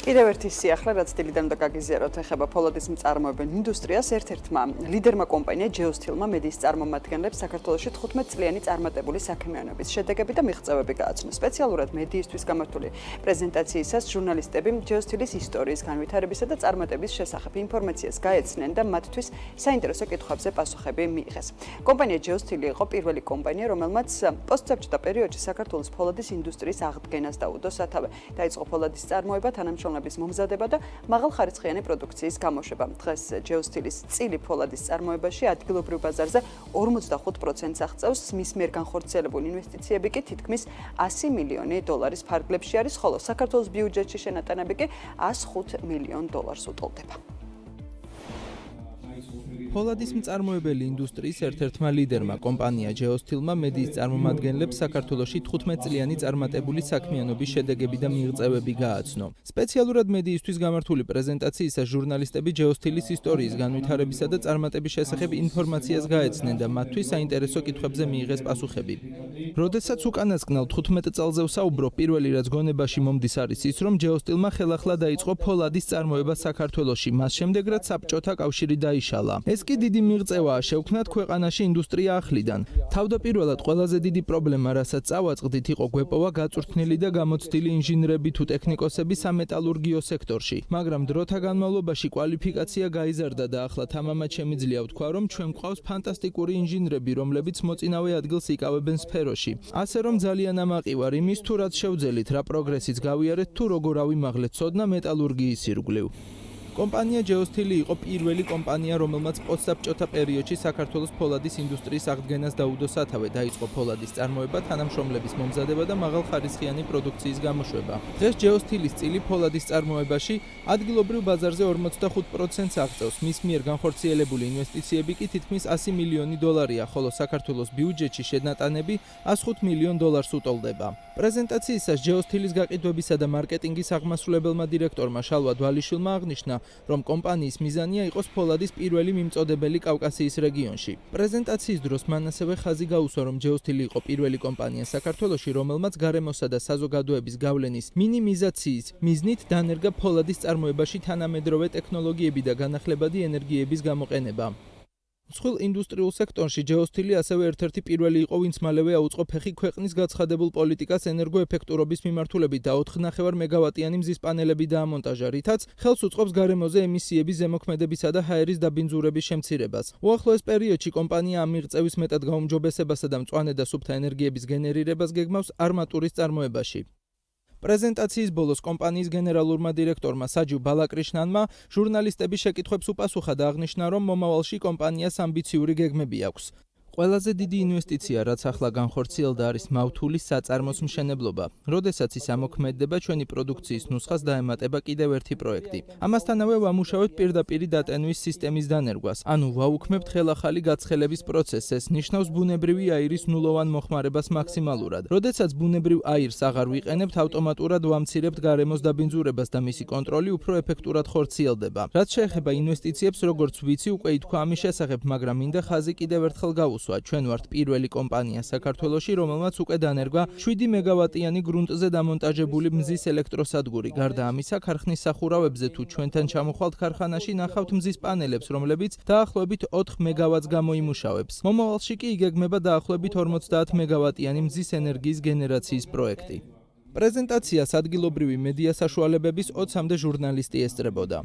კიდევ ერთი სიახლე, რაც დილიდან და გაგიზიაროთ, ეხება ფოლადის მწარმოებელ ინდუსტრიას. ერთ-ერთმა ლიდერმა კომპანია GeoSteel-მა მედიის წარმომადგენლებს საქართველოში 15 წლიანი წარმატებული საქმიანობის შედეგები და მიღწევები გააცნო. სპეციალურად მედიისთვის გამართული პრეზენტაციისას ჟურნალისტები GeoSteel-ის ისტორიის განვითარებისა და წარმატების შესახებ ინფორმაციას გაეცნენ და მათთვის საინტერესო კითხვებზე პასუხები მიიღეს. კომპანია GeoSteel იყო პირველი კომპანია, რომელმაც პოსტსაბჭოთა პერიოდში საქართველოს ფოლადის ინდუსტრიის აღდგენას დაუდო სათავე. დაიწყო ფოლადის წარმოება, თანამშრომლების მომზადება და მაღალხარისხიანი პროდუქციის გამოშვება. დღეს GeoSteel-ის წილი ფოლადის წარმოებაში ადგილობრივ ბაზარზე 45%-ს აღწევს, მის მიერ განხორციელებული ინვესტიციები კი თითქმის 100 მილიონი დოლარის ფარგლებში არის, ხოლო საქართველოს ბიუჯეტში შენატანები კი 105 მილიონ დოლარს უტოლდება. ფოლადის მწარმოებელი ინდუსტრიის ერთ-ერთმა ლიდერმა კომპანია GeoSteel-მა მედიის წარმომადგენლებს საქართველოში 15 წლიანი წარმატებული საქმიანობის შედეგები და მიღწევები გააცნო. სპეციალურად მედიისთვის გამართული პრეზენტაციისას ჟურნალისტები GeoSteel-ის ისტორიის განვითარებისა და წარმატების შესახებ ინფორმაციას გაეცნენ და მათთვის საინტერესო კითხვებზე მიიღეს პასუხები. როდესაც უკანასკნელ 15 წელზე ვსაუბრობ, პირველი რაც გონებაში მომდის არის ის, რომ GeoSteel-მა ხელახლა დაიწყო ფოლადის წარმოება საქართველოში, მას შემდეგ რაც საბჭოთა კავშირი დაიშალა. ეს კი დიდი მიღწევაა, შევქმნათ ქვეყანაში ინდუსტრია ახლიდან. თავდაპირველად ყველაზე დიდი პრობლემა, რასაც წავაწყდით, იყო გვეპოვა გაწვრთნილი და გამოცდილი ინჟინრები თუ ტექნიკოსები სამეტალურგიო სექტორში. მაგრამ დროთა განმავლობაში კვალიფიკაცია გაიზარდა და ახლა თამამად შემიძლია ვთქვა, რომ ჩვენ გვყავს ფანტასტიკური ინჟინრები, რომლებიც მოწინავე ადგილს იკავებენ სფეროში. ასე რომ ძალიან ამაყი ვარ იმის თუ რაც შევძელით, რა პროგრესიც გავიარეთ თუ როგორ ავიმაღლეთ ცოდნა მეტალურგიის ირგვლივ. კომპანია GeoSteel იყო პირველი კომპანია, რომელმაც პოსტსაბჭოთა პერიოდში საქართველოს ფოლადის ინდუსტრიის აღდგენას დაუდო სათავე. დაიწყო ფოლადის წარმოება, თანამშრომლების მომზადება და მაღალხარისხიანი პროდუქციის გამოშვება. დღეს GeoSteel-ის წილი ფოლადის წარმოებაში ადგილობრივ ბაზარზე 45%-ს აღწევს, მის მიერ განხორციელებული ინვესტიციები კი თითქმის 100 მილიონი დოლარია, ხოლო საქართველოს ბიუჯეტში შენატანები 105 მილიონ დოლარს უტოლდება. პრეზენტაციისას GeoSteel-ის გაყიდვებისა და მარკეტინგის აღმასრულებელმა დირექტორმა შალვა დვალიშვილმა აღნიშნა, რომ კომპანიის მიზანია იყოს ფოლადის პირველი მიმწოდებელი კავკასიის რეგიონში. პრეზენტაციის დროს მან ასევე ხაზი გაუსვა, რომ GeoSteel იყო პირველი კომპანია საქართველოში, რომელმაც გარემოსა და საზოგადოების გავლენის მინიმიზაციის მიზნით დანერგა ფოლადის წარმოებაში თანამედროვე ტექნოლოგიები და განახლებადი ენერგიების გამოყენება. მსხვილ ინდუსტრიულ სექტორში GeoSteel ასევე ერთ-ერთი პირველი იყო, ვინც მალევე აუწყო ფეხი ქვეყნის გაცხადებულ პოლიტიკას ენერგოეფექტურობის მიმართულებით და 4,5 მეგავატიანი მზის პანელები დაამონტაჟა, რითაც ხელს უწყობს გარემოზე ემისიების ზემოქმედებისა და ჰაერის დაბინძურების შემცირებას. უახლოეს პერიოდში კომპანია ამ მიღწევის მეტად გაუმჯობესებასა და მწვანე და სუფთა ენერგიების გენერირებას გეგმავს არმატურის წარმოებაში. პრეზენტაციის ბოლოს კომპანიის გენერალურმა დირექტორმა საჯივ ბალაკრიშნანმა ჟურნალისტების შეკითხვებს უპასუხა და აღნიშნა, რომ მომავალში კომპანიას ამბიციური გეგმები აქვს. ყველაზე დიდი ინვესტიცია, რაც ახლა განხორციელდა, არის მავთულის საწარმოს მშენებლობა. როდესაც ის ამოქმედდება, ჩვენი პროდუქციის ნუსხას დაემატება კიდევ ერთი პროექტი. ამასთანავე ვამუშავებთ პირდაპირი დატენვის სისტემის დანერგვას, ანუ ვაუქმებთ ხელახალი გაცხელების პროცესს. ეს ნიშნავს ბუნებრივი აირის ნულოვან მოხმარებას მაქსიმალურად. როდესაც ბუნებრივ აირს აღარ ვიყენებთ, ავტომატურად ვამცირებთ გარემოს დაბინძურებას და მისი კონტროლი უფრო ეფექტურად ხორციელდება. რაც შეეხება ინვესტიციებს, როგორც ვიცი, უკვე ითქვა ამის შესახებ, მაგრამ მინდა ხაზი კიდევ ერთხელ გავუსვა. ჩვენ ვართ პირველი კომპანია საქართველოში, რომელმაც უკვე დანერგვა 7 მეგავატიანი გრუნტზე დამონტაჟებული მზის ელექტროსადგური. გარდა ამისა, ქარხნის სახურავებზე თუ ჩვენთან ჩამოხვალთ ქარხანაში, ნახავთ მზის პანელებს, რომლებიც დაახლოებით 4 მეგავატს გამოიმუშავებს. მომავალში კი იგეგმება დაახლოებით 50 მეგავატიანი მზის ენერგიის გენერაციის პროექტი. პრეზენტაციას ადგილობრივი მედია საშუალებების 20-მდე ჟურნალისტი ესწრებოდა.